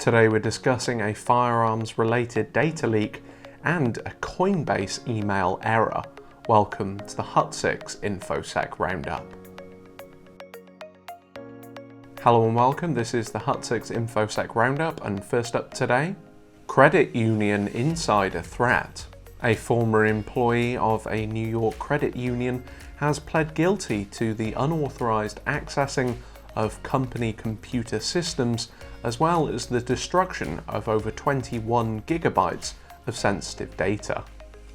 Today we're discussing a firearms related data leak and a Coinbase email error. Welcome to the Hut6 Infosec Roundup. Hello and welcome, this is the Hut6 Infosec Roundup, and first up today, credit union insider threat. A former employee of a New York credit union has pled guilty to the unauthorized accessing of company computer systems, as well as the destruction of over 21 gigabytes of sensitive data.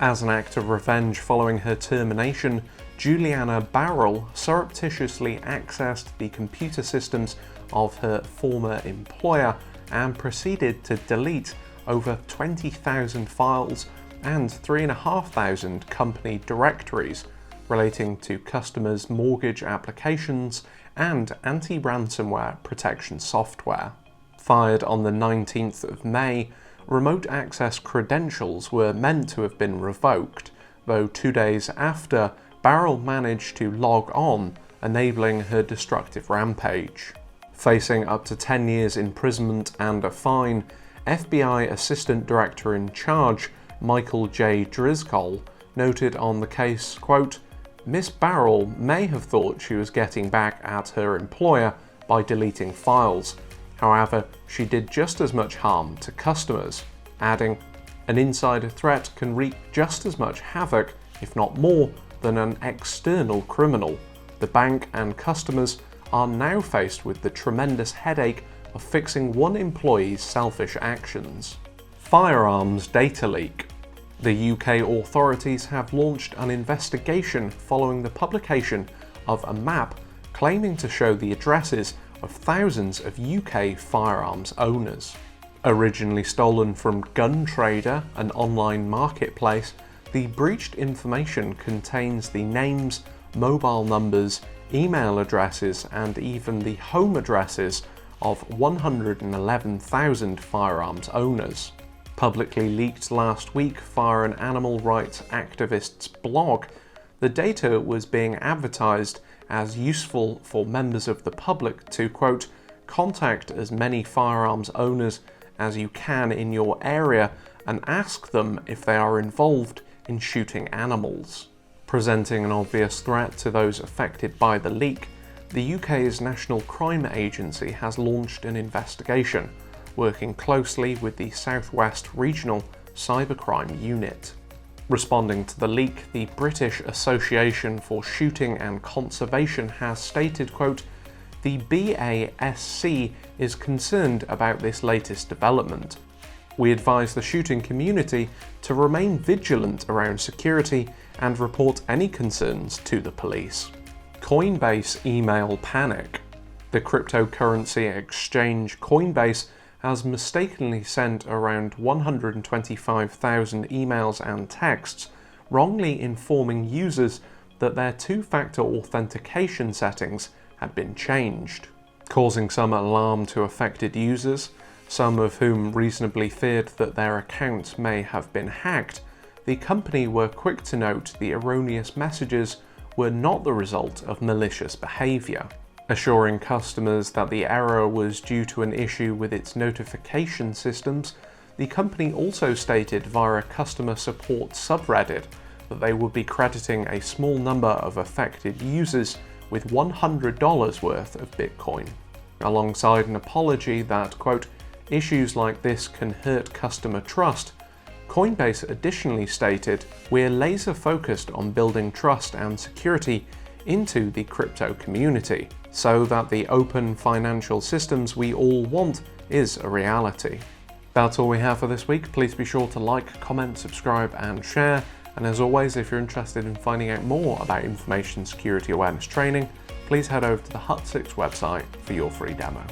As an act of revenge following her termination, Juliana Barrel surreptitiously accessed the computer systems of her former employer and proceeded to delete over 20,000 files and 3,500 company directories relating to customers' mortgage applications and anti-ransomware protection software. Fired on the 19th of May, remote access credentials were meant to have been revoked, though 2 days after, Barrel managed to log on, enabling her destructive rampage. Facing up to 10 years imprisonment and a fine, FBI Assistant Director in Charge, Michael J. Driscoll, noted on the case, quote, "Miss Barrel may have thought she was getting back at her employer by deleting files. However, she did just as much harm to customers," adding, "An insider threat can wreak just as much havoc, if not more, than an external criminal. The bank and customers are now faced with the tremendous headache of fixing one employee's selfish actions." Firearms data leak. The UK authorities have launched an investigation following the publication of a map claiming to show the addresses of thousands of UK firearms owners. Originally stolen from Gun Trader, an online marketplace, the breached information contains the names, mobile numbers, email addresses, and even the home addresses of 111,000 firearms owners. Publicly leaked last week via an animal rights activist's blog, the data was being advertised as useful for members of the public to, quote, "contact as many firearms owners as you can in your area and ask them if they are involved in shooting animals." Presenting an obvious threat to those affected by the leak, the UK's National Crime Agency has launched an investigation, working closely with the South West Regional Cybercrime Unit. Responding to the leak, the British Association for Shooting and Conservation has stated, quote, "The BASC is concerned about this latest development. We advise the shooting community to remain vigilant around security and report any concerns to the police." Coinbase email panic. The cryptocurrency exchange Coinbase has mistakenly sent around 125,000 emails and texts, wrongly informing users that their two-factor authentication settings had been changed, causing some alarm to affected users, some of whom reasonably feared that their accounts may have been hacked. The company were quick to note the erroneous messages were not the result of malicious behavior. Assuring customers that the error was due to an issue with its notification systems, the company also stated via a customer support subreddit that they would be crediting a small number of affected users with $100 worth of Bitcoin, alongside an apology that, quote, "issues like this can hurt customer trust." Coinbase additionally stated, "We're laser focused on building trust and security into the crypto community, so that the open financial systems we all want is a reality." That's all we have for this week. Please be sure to like, comment, subscribe, and share. And as always, if you're interested in finding out more about information security awareness training, please head over to the Hut6 website for your free demo.